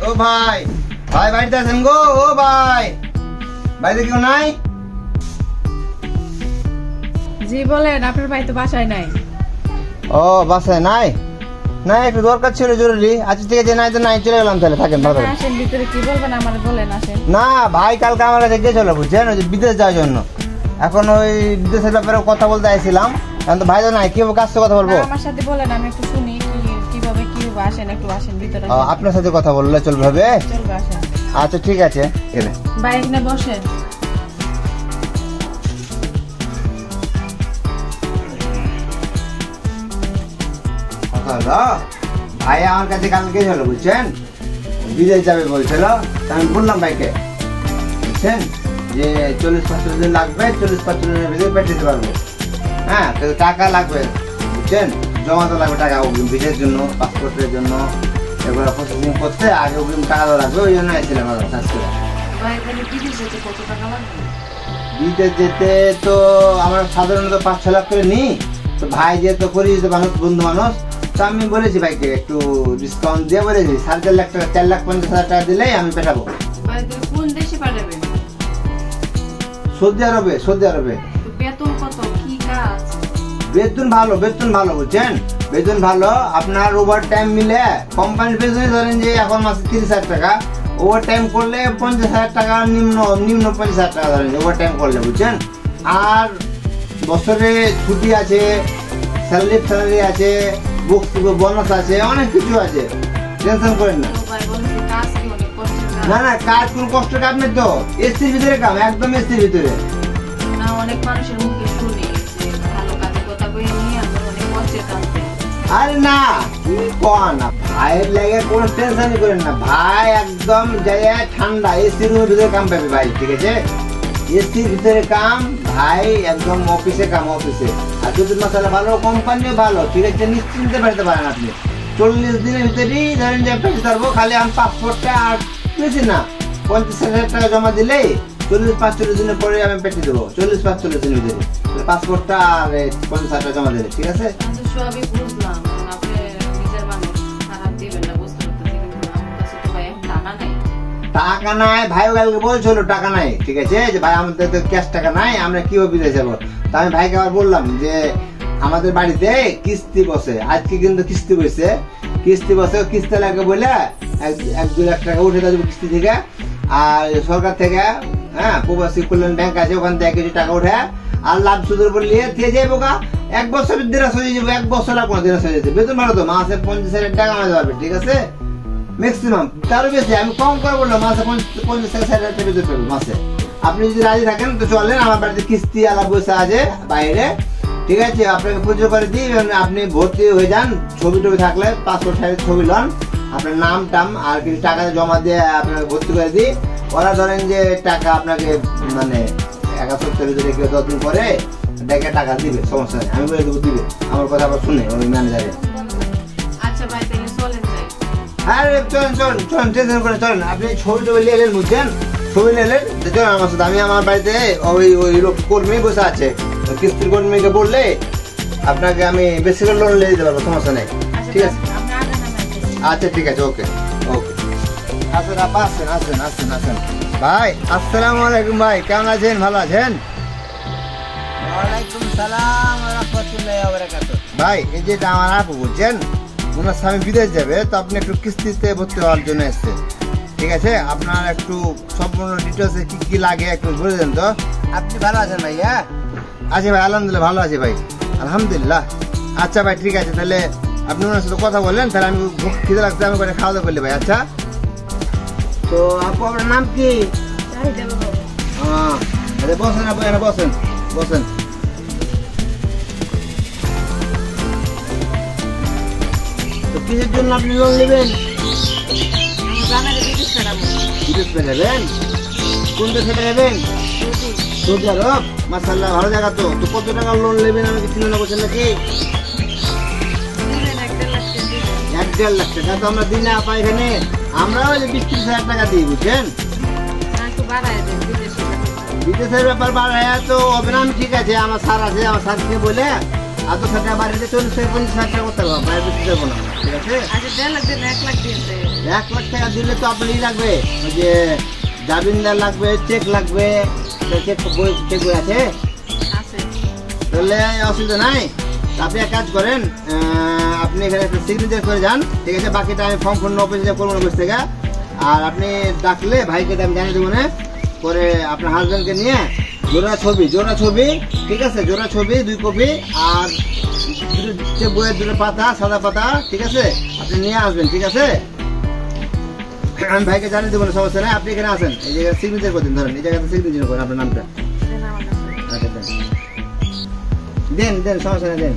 ও ভাই, ভাই বাড়িতে আছেন গো? ও ভাই, বাড়িতে কেউ নাই? জি বলেন, আপনার ভাই তো বাসায় নাই। ও বাসায় নাই? না একটু দরকার ছিল জরুরি। আচ্ছা ঠিক আছে, নাই তো নাই, চলে গেলাম তাহলে। থাকেন ভালো। আসেন ভিতরে, কি বলবেন আমারে বলেন, আসেন। না ভাই, কালকে আমার কাছে গেছিল বুঝছেন, ওই যে বিদেশ যাওয়ার জন্য। এখন ওই বিদেশের ব্যাপারে কথা বলতে আইছিলাম, এখন তো ভাই তো নাই, কিভাবে কাজ কথা বলবো? আমার সাথে বলেন, আমি একটু শুনি কিভাবে কি হবে। আসেন, একটু আসেন ভিতরে। আপনার সাথে কথা বললে চলবে? হবে, চলবে, আসেন। আচ্ছা ঠিক আছে, ভাই এখানে বসেন। ভাই আমার কাছে কালকে গেছিল বুঝছেন, বিদেশ যাবে বলছিল। আমি বললাম ভাইকে বুঝছেন যে 40-45 দিন লাগবে, 40-45 দিনের ভিতরে পেয়ে পারবো। হ্যাঁ, টাকা লাগবে বুঝছেন, জমা তো লাগবে টাকা, অগ্রিম ভিসার জন্য, পাসপোর্টের জন্য, এগুলো প্রসেসিং করতে আগে অগ্রিম টাকা লাগবে। ওই জন্য আসছিলাম কাজ করে। বিদেশ যেতে তো আমরা সাধারণত 5-6 লাখ করে নিই। তো ভাই যেহেতু পরিচিত মানুষ, বন্ধু মানুষ, তো আমি বলেছি ভাইকে একটু ডিসকাউন্ট দিয়ে বলেছি 4.5 লাখ টাকা, 4,50,000 টাকা দিলেই আমি পাঠাবো। কোন দেশে পাঠাবেন? সৌদি আরবে। সৌদি আরবে। বেতন কত, কি কাজ? বেতন ভালো, বেতন ভালো বুঝছেন, বেতন ভালো। আপনার ওভার টাইম মিলে কোম্পানির বেতনে ধরেন যে এখন মাসে 30,000 টাকা, ওভার টাইম করলে 50,000 টাকা, নিম্ন 50,000 টাকা ধরেন ওভার টাইম করলে বুঝছেন। আর বছরে ছুটি আছে, স্যালারি আছে, বোনাস আছে, অনেক কিছু আছে, টেনশন করেন না। না না, কাজ কোন কষ্টের কাজ নেই তো, এসির ভিতরে কাম, একদম এসির ভিতরে। না, অনেক মানুষের মুখে শুনি যে ভালো কাজের কথা বলে নিয়ে আমরা অনেক কষ্টের কাজ করি। আরে না, কি কোন ভাইয়ের লাগে কোনো টেনশনই করেন না। ভাই একদম যায় ঠান্ডা এসির ভিতরে কাম পাবে ভাই, ঠিক আছে? এসির ভিতরে কাম ভাই, একদম অফিসে কাম, অফিসে। আর যদি মশলা ভালো, কোম্পানিও ভালো, ঠিক আছে? নিশ্চিন্তে পাঠাতে পারেন আপনি। 40 দিনের ভিতরেই ধরেন যে পেতে পারবো। খালি আমি পাসপোর্টটা আর বেশি না, 50,000 টাকা জমা দিলেই 40-45 দিনের পরে আমি পেটে দেবো। 40-45 দিনের ভিতরে পাসপোর্টটা আর 50,000 টাকা জমা দিলে, ঠিক আছে? সবই বুঝলাম, আপনি নিজের মানুষ, খারাপ দিবেন না, বুঝতে পারতেছি, কিন্তু আমার কাছে তো ভাই টাকা নাই। টাকা নাই ভাই, কালকে বলছিল টাকা নাই, ঠিক আছে? যে ভাই আমাদের তো ক্যাশ টাকা নাই, আমরা কিভাবে বিদেশ যাবো? তা আমি ভাইকে আবার বললাম যে আমাদের বাড়িতে কিস্তি বসে, আজকে কিন্তু কিস্তি বসে, কিস্তি লাগে বলে 1-2 লাখ টাকা উঠে দেবো কিস্তি থেকে। আর সরকার থেকে, হ্যাঁ, প্রবাসী কল্যাণ ব্যাংক আছে, ওখান থেকে কিছু টাকা উঠে আর লাভ সুদের উপর নিয়ে দিয়ে যাবো। 1 বছরের দিনাস হয়ে যাবো, 1 বছর আর কোনো দিনাস হয়ে যাচ্ছে। বেতন ভালো তো, মাসে 50,000 টাকা আমাদের পারবে, ঠিক আছে? ম্যাক্সিমাম, তারও বেশি। আমি কম করে বললাম মাসে 50,000 টাকা বেতন পাবো মাসে। আপনি যদি রাজি থাকেন তো চলেন, আমার বাড়িতে কিস্তি আলাপ বসে আছে বাইরে, ঠিক আছে? আপনাকে পুজো করে দিই, আপনি ভর্তি হয়ে যান। ছবি টবি থাকলে পাসপোর্ট সাইজের ছবি লন, আপনার নাম টাম আর কিছু টাকা জমা দিয়ে আপনাকে ভর্তি করে দিই। ওরা ধরেন যে টাকা আপনাকে মানে 1 সপ্তাহের ভিতরে কেউ 10 দিন পরে ডেকে টাকা দিবে, সমস্যা নেই, আমি বলে দেবো দিবে। আমার কথা আবার শুনে ওই ম্যানেজারে। আচ্ছা ভাই, তাহলে চলেন যাই। আরে চলেন, টেনশন করে চলেন। আপনি ছবি টবি নিয়ে এলেন বুঝছেন, ছবি নিয়ে এলেন, চলেন আমার সাথে। আমি আমার বাড়িতে ওই কর্মী বসে আছে, কিস্তির কর্মীকে বললে আপনাকে আমি বেশি করে লোন নিয়ে দিতে পারবো, সমস্যা নেই, ঠিক আছে? আচ্ছা ঠিক আছে, ওকে। আসেন আপা, আসেন। ভাই আসসালামু আলাইকুম। ভাই কেমন আছেন? ভালো আছেন? ওয়ালাইকুম সালাম ওয়া রাহমাতুল্লাহি ওয়া বারাকাতুহু। ভাই এই যে আমার আপু বুঝছেন, ওনার স্বামী বিদেশ যাবে, তো আপনি একটু কিস্তিতে ভর্তি হওয়ার জন্য এসছে, ঠিক আছে? আপনার একটু সম্পূর্ণ ডিটেলসে কি কি লাগে একটু বলে দেন তো। আপনি ভালো আছেন ভাই? হ্যাঁ আছি ভাই, আলহামদুলিল্লাহ ভালো আছি ভাই, আলহামদুলিল্লাহ। আচ্ছা ভাই ঠিক আছে, তাহলে আপনি ওনার সাথে কথা বললেন, তাহলে আমি খিদে লাগছে, আমি করে খাওয়া দাওয়া করলে ভাই। আচ্ছা তো আপু আপনার নাম কি? আচ্ছা বসেন আপু, এখানে বসেন। তো কিসের জন্য আপনি লোন নেবেন? বিদেশ পেটাবেন? কোন দেশে পেটাবেন? সৌদি আরব। মাশাআল্লাহ, ভালো জায়গা তো। তো কত টাকা লোন নেবেন আমাকে চিন্তা করছেন নাকি? 1-1.5 লাখ টাকা তো আমরা দিই না আপা এখানে, আমরা ওই 20-30 হাজার টাকা দিই বুঝছেন। বিদেশের ব্যাপার বাড়ায় তো হবে না, ঠিক আছে? আমার স্যার আছে, আমার স্যারকে বলে এত টাকা বাড়িতে 40-50 হাজার টাকা করতে পারবো, বাইরে বেশি দেবো না, ঠিক আছে? আচ্ছা 1.5 লাখ দিন 1 লাখ দিন 1 লাখ টাকা দিলে তো আপনি লাগবে ওই যে জামিনদার লাগবে, চেক লাগবে, চেক বই আছে, আছে তাহলে অসুবিধা নাই। আপনি এক কাজ করেন, আপনি এখানে একটা সিগনেচার করে যান, ঠিক আছে? বাকিটা আমি ফর্ম ফোন অফিসে করবো অফিস থেকে। আর আপনি ডাকলে ভাইকে আমি জানিয়ে দেবো না, পরে আপনার হাজব্যান্ডকে নিয়ে জোড়া ছবি, ঠিক আছে? জোড়া ছবি 2 কপি আর বইয়ের 2 পাতা, সাদা পাতা, ঠিক আছে? আপনি নিয়ে আসবেন, ঠিক আছে? আমি ভাইকে জানিয়ে দেবো না, সমস্যা নাই। আপনি এখানে আসেন, এই জায়গায় সিগনেচার করে দিন, ধরেন এই জায়গাতে সিগনেচার করেন আপনার নামটা। দেন আমার কাছে। আচ্ছা দেন, সমস্যা নেই, দেন।